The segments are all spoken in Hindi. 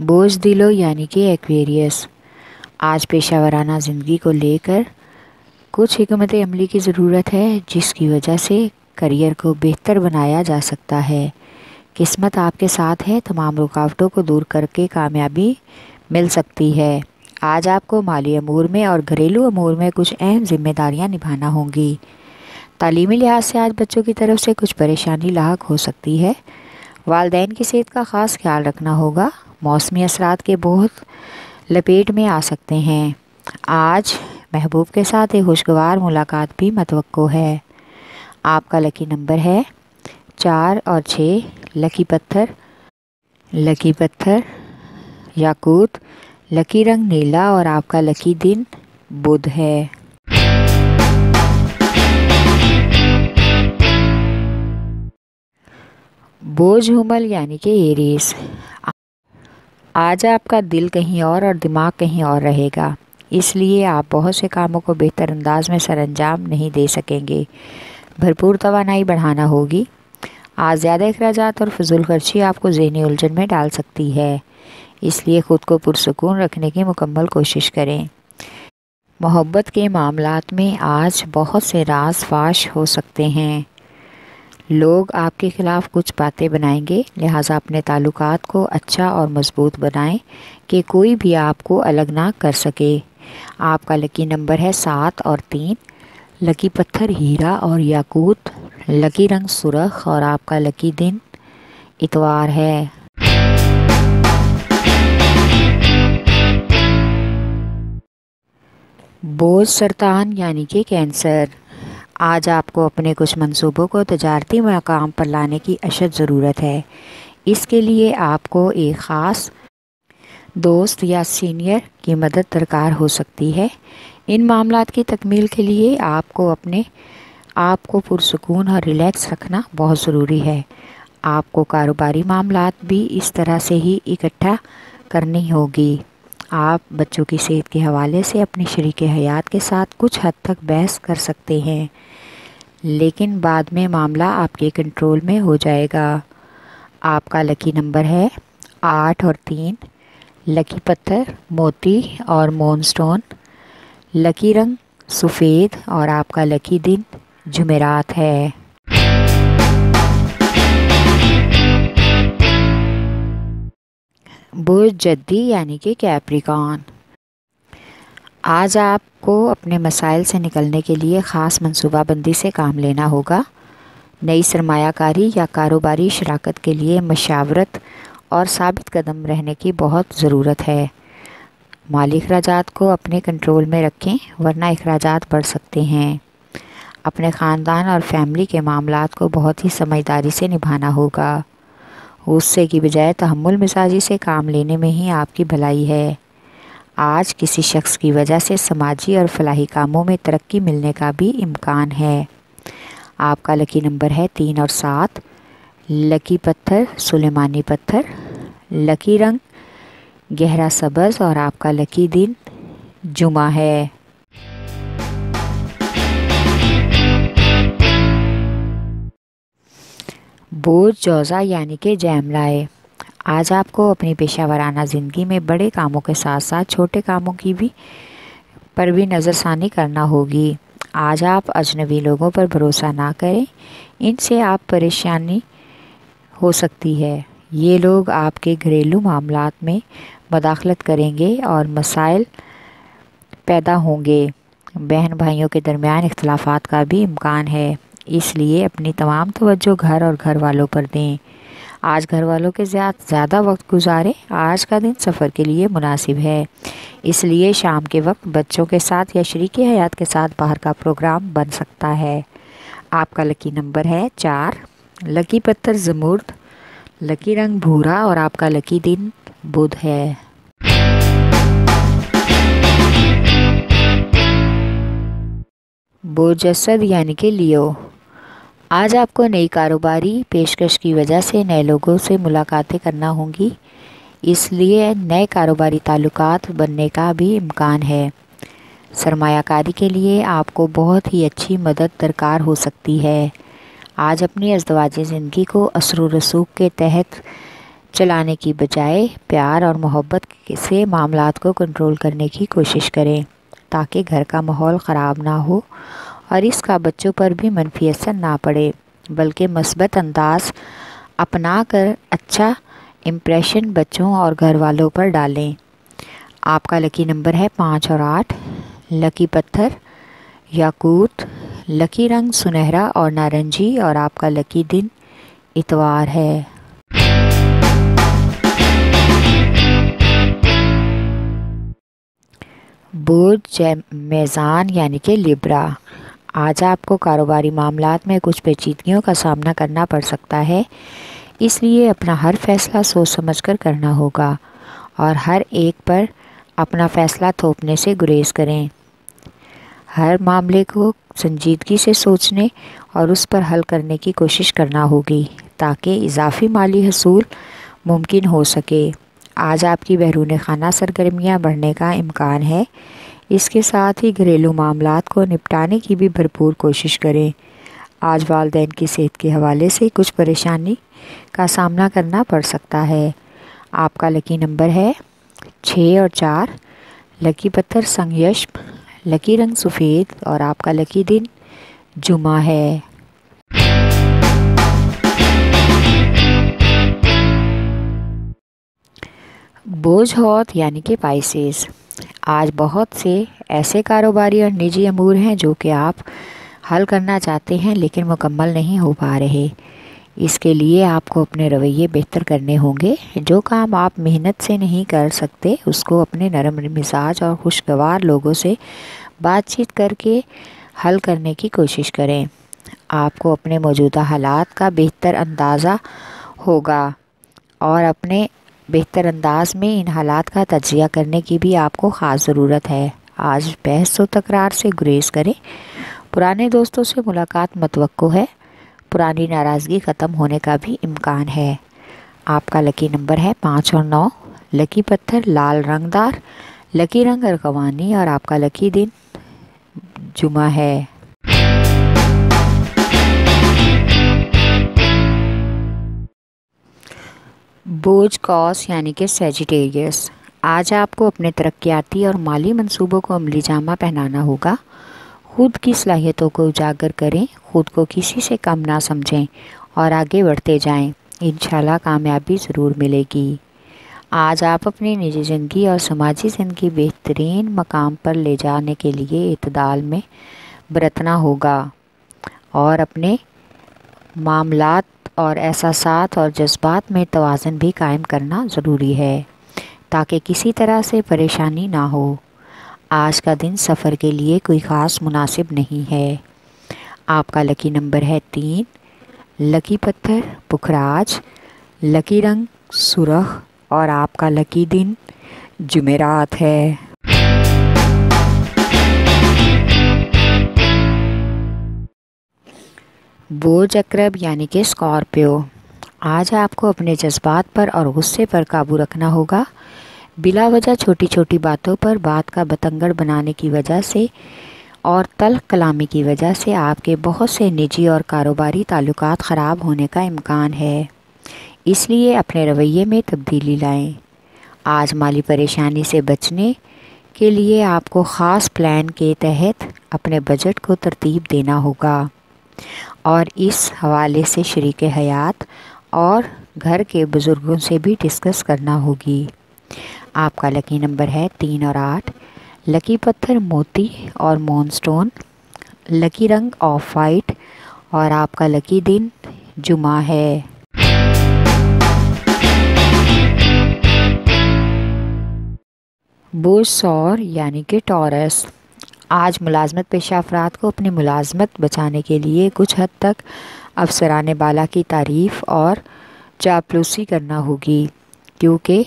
बोझ दिलो यानी कि एक्वेरियस। आज पेशा वराना ज़िंदगी को लेकर कुछ हिकमत अमली की ज़रूरत है जिसकी वजह से करियर को बेहतर बनाया जा सकता है। किस्मत आपके साथ है, तमाम रुकावटों को दूर करके कामयाबी मिल सकती है। आज आपको माली अमूर में और घरेलू अमूर में कुछ अहम जिम्मेदारियां निभाना होंगी। तालीमी लिहाज से आज बच्चों की तरफ से कुछ परेशानी लाहक हो सकती है। वालिदैन की सेहत का ख़ास ख्याल रखना होगा। मौसमी असरात के बहुत लपेट में आ सकते हैं। आज महबूब के साथ एक खुशगवार मुलाकात भी मतवक्को है। आपका लकी नंबर है 4 और 6। लकी पत्थर याकूत। लकी रंग नीला और आपका लकी दिन बुध है। बोझ हुमल यानी कि एरीज। आज आपका दिल कहीं और दिमाग कहीं और रहेगा, इसलिए आप बहुत से कामों को बेहतर अंदाज में सरअंजाम नहीं दे सकेंगे। भरपूर तवानाई बढ़ाना होगी। आज ज़्यादा अखराजात और फजूल खर्ची आपको ज़हनी उलझन में डाल सकती है, इसलिए ख़ुद को पुरसुकून रखने की मुकम्मल कोशिश करें। मोहब्बत के मामलात में आज बहुत से राज फाश हो सकते हैं। लोग आपके ख़िलाफ़ कुछ बातें बनाएंगे, लिहाजा अपने ताल्लुकात को अच्छा और मज़बूत बनाएं कि कोई भी आपको अलग ना कर सके। आपका लकी नंबर है 7 और 3। लकी पत्थर हीरा और याकूत। लकी रंग सुरख और आपका लकी दिन इतवार है। बोझ सरतान यानी कि कैंसर। आज आपको अपने कुछ मंसूबों को तजारती मकाम पर लाने की अशद ज़रूरत है। इसके लिए आपको एक ख़ास दोस्त या सीनियर की मदद दरकार हो सकती है। इन मामलात की तकमील के लिए आपको अपने आप को पुरसुकून और रिलैक्स रखना बहुत ज़रूरी है। आपको कारोबारी मामलात भी इस तरह से ही इकट्ठा करनी होगी। आप बच्चों की सेहत के हवाले से अपनी शरीके हयात के साथ कुछ हद तक बहस कर सकते हैं, लेकिन बाद में मामला आपके कंट्रोल में हो जाएगा। आपका लकी नंबर है 8 और 3। लकी पत्थर मोती और मोनस्टोन। लकी रंग सफ़ेद और आपका लकी दिन जुमेरात है। बोझ जद्दी यानी कि कैप्रिकॉन। आज आपको अपने मसाइल से निकलने के लिए ख़ास मनसूबाबंदी से काम लेना होगा। नई सरमायाकारी या कारोबारी शराकत के लिए मशावरत और साबित कदम रहने की बहुत ज़रूरत है। माली अखराजात को अपने कंट्रोल में रखें, वरना अखराजात बढ़ सकते हैं। अपने ख़ानदान और फैमिली के मामलात को बहुत ही समझदारी से निभाना होगा। गुस्से की बजाय तहम्मुल मिजाजी से काम लेने में ही आपकी भलाई है। आज किसी शख्स की वजह से समाजी और फलाही कामों में तरक्की मिलने का भी इम्कान है। आपका लकी नंबर है 3 और 7। लकी पत्थर सुलेमानी पत्थर। लकी रंग गहरा सब्ज़ और आपका लकी दिन जुमा है। बोझ जौज़ा यानी कि जैमलाए। आज आपको अपनी पेशा वराना ज़िंदगी में बड़े कामों के साथ साथ छोटे कामों की पर भी नज़रसानी करना होगी। आज आप अजनबी लोगों पर भरोसा ना करें, इनसे आप परेशानी हो सकती है। ये लोग आपके घरेलू मामलात में मदाखलत करेंगे और मसाइल पैदा होंगे। बहन भाइयों के दरमियान इख्तलाफात का भी इम्कान है, इसलिए अपनी तमाम तवज्जो घर और घर वालों पर दें। आज घर वालों के साथ ज़्यादा वक्त गुजारें। आज का दिन सफ़र के लिए मुनासिब है, इसलिए शाम के वक्त बच्चों के साथ या शरीके हयात के साथ बाहर का प्रोग्राम बन सकता है। आपका लकी नंबर है 4। लकी पत्थर ज़मुर्द। लकी रंग भूरा और आपका लकी दिन बुध है। बोझ असद यानी कि लियो। आज आपको नई कारोबारी पेशकश की वजह से नए लोगों से मुलाकातें करना होंगी, इसलिए नए कारोबारी ताल्लुकात बनने का भी इम्कान है। सरमायाकारी के लिए आपको बहुत ही अच्छी मदद दरकार हो सकती है। आज अपनी अज़दवाजी ज़िंदगी को असर व रसूख के तहत चलाने की बजाय प्यार और मोहब्बत से मामलात को कंट्रोल करने की कोशिश करें ताकि घर का माहौल ख़राब ना हो और इसका बच्चों पर भी मनफी असर ना पड़े, बल्कि मस्बत अंदाज अपना कर अच्छा इम्प्रेशन बच्चों और घर वालों पर डालें। आपका लकी नंबर है 5 और 8। लकी पत्थर याकूत। लकी रंग सुनहरा और नारंगी और आपका लकी दिन इतवार है। बुर्ज मेज़ान यानी कि लिब्रा। आज आपको कारोबारी मामलात में कुछ पेचीदगियों का सामना करना पड़ सकता है, इसलिए अपना हर फैसला सोच समझकर करना होगा और हर एक पर अपना फ़ैसला थोपने से गुरेज करें। हर मामले को संजीदगी से सोचने और उस पर हल करने की कोशिश करना होगी ताकि इजाफी माली हसूल मुमकिन हो सके। आज आपकी बैरून खाना सरगर्मियाँ बढ़ने का इम्कान है। इसके साथ ही घरेलू मामलात को निपटाने की भी भरपूर कोशिश करें। आज वालिदैन की सेहत के हवाले से कुछ परेशानी का सामना करना पड़ सकता है। आपका लकी नंबर है 6 और 4। लकी पत्थर संयश्म। लकी रंग सफ़ेद और आपका लकी दिन जुमा है। बोझ हौत यानी कि पाइसेस। आज बहुत से ऐसे कारोबारी और निजी अमूर हैं जो कि आप हल करना चाहते हैं लेकिन मुकम्मल नहीं हो पा रहे। इसके लिए आपको अपने रवैये बेहतर करने होंगे। जो काम आप मेहनत से नहीं कर सकते उसको अपने नरम मिजाज और खुशगवार लोगों से बातचीत करके हल करने की कोशिश करें। आपको अपने मौजूदा हालात का बेहतर अंदाज़ा होगा और अपने बेहतर अंदाज में इन हालात का तजिया करने की भी आपको ख़ास ज़रूरत है। आज बहस व तकरार से गुरेज करें। पुराने दोस्तों से मुलाकात मतवक्को है। पुरानी नाराज़गी ख़त्म होने का भी इम्कान है। आपका लकी नंबर है 5 और 9। लकी पत्थर लाल रंगदार। लकी रंग अरगवानी और आपका लकी दिन जुमा है। बोझ कॉस यानी कि सैजिटेरियस। आज आपको अपने तरक्याती और माली मंसूबों को अमली जामा पहनाना होगा। खुद की सलाहियतों को उजागर करें, खुद को किसी से कम ना समझें और आगे बढ़ते जाएं। इंशाल्लाह कामयाबी ज़रूर मिलेगी। आज आप अपनी निजी ज़िंदगी और समाजी ज़िंदगी बेहतरीन मकाम पर ले जाने के लिए इत्दाल में बरतना होगा और अपने मामलात और एहसासात और जज्बात में तवाज़ुन भी कायम करना ज़रूरी है ताकि किसी तरह से परेशानी ना हो। आज का दिन सफ़र के लिए कोई ख़ास मुनासिब नहीं है। आपका लकी नंबर है 3। लकी पत्थर पुखराज। लकी रंग सुरख और आपका लकी दिन जुमेरात है। बोझ अकरब यानी कि स्कॉर्पियो। आज आपको अपने जज्बात पर और गुस्से पर काबू रखना होगा। बिला वजह छोटी छोटी बातों पर बात का बतंगड़ बनाने की वजह से और तल्ख कलामी की वजह से आपके बहुत से निजी और कारोबारी ताल्लुकात ख़राब होने का इम्कान है। इसलिए अपने रवैये में तब्दीली लाएं। आज माली परेशानी से बचने के लिए आपको ख़ास प्लान के तहत अपने बजट को तरतीब देना होगा और इस हवाले से शरीके हयात और घर के बुज़ुर्गों से भी डिस्कस करना होगी। आपका लकी नंबर है 3 और 8। लकी पत्थर मोती और मूनस्टोन। लकी रंग ऑफ वाइट और आपका लकी दिन जुमा है। बोझ सौर यानी कि टॉरस। आज मुलाजमत पेशा अफराद को अपनी मुलाजमत बचाने के लिए कुछ हद तक अफसरान बाला की तारीफ़ और चापलूसी करना होगी, क्योंकि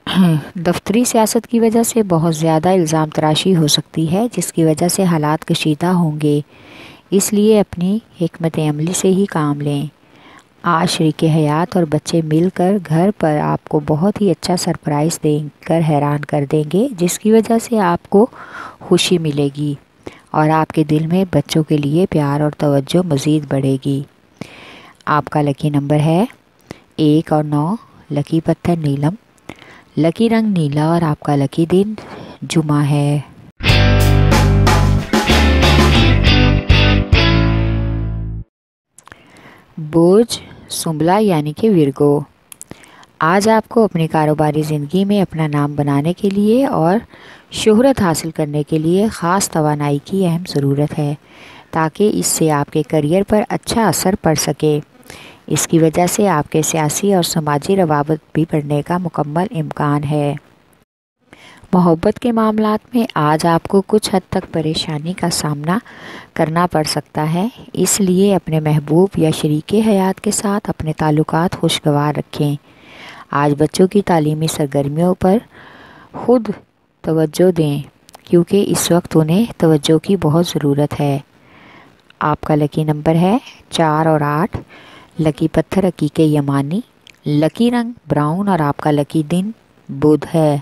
दफ्तरी सियासत की वजह से बहुत ज़्यादा इल्ज़ाम तराशी हो सकती है जिसकी वजह से हालात कशीदा होंगे। इसलिए अपनी हिकमत अमली से ही काम लें। आज शरीके हयात और बच्चे मिलकर घर पर आपको बहुत ही अच्छा सरप्राइज़ देकर हैरान कर देंगे, जिसकी वजह से आपको खुशी मिलेगी और आपके दिल में बच्चों के लिए प्यार और तवज्जो मज़ीद बढ़ेगी। आपका लकी नंबर है 1 और 9, लकी पत्थर नीलम, लकी रंग नीला और आपका लकी दिन जुमा है। बोझ सुंबला यानी कि विर्गो। आज आपको अपनी कारोबारी ज़िंदगी में अपना नाम बनाने के लिए और शोहरत हासिल करने के लिए ख़ास तवानाई की अहम ज़रूरत है, ताकि इससे आपके करियर पर अच्छा असर पड़ सके। इसकी वजह से आपके सियासी और समाजी रवाबत भी बढ़ने का मुकम्मल इम्कान है। मोहब्बत के मामलात में आज आपको कुछ हद तक परेशानी का सामना करना पड़ सकता है, इसलिए अपने महबूब या शरीके हयात के साथ अपने ताल्लुकात खुशगवार रखें। आज बच्चों की तालीमी सरगर्मियों पर ख़ुद तवज्जो दें, क्योंकि इस वक्त उन्हें तवज्जो की बहुत ज़रूरत है। आपका लकी नंबर है 4 और 8, लकी पत्थर हकीके यमानी, लकी रंग ब्राउन और आपका लकी दिन बुध है।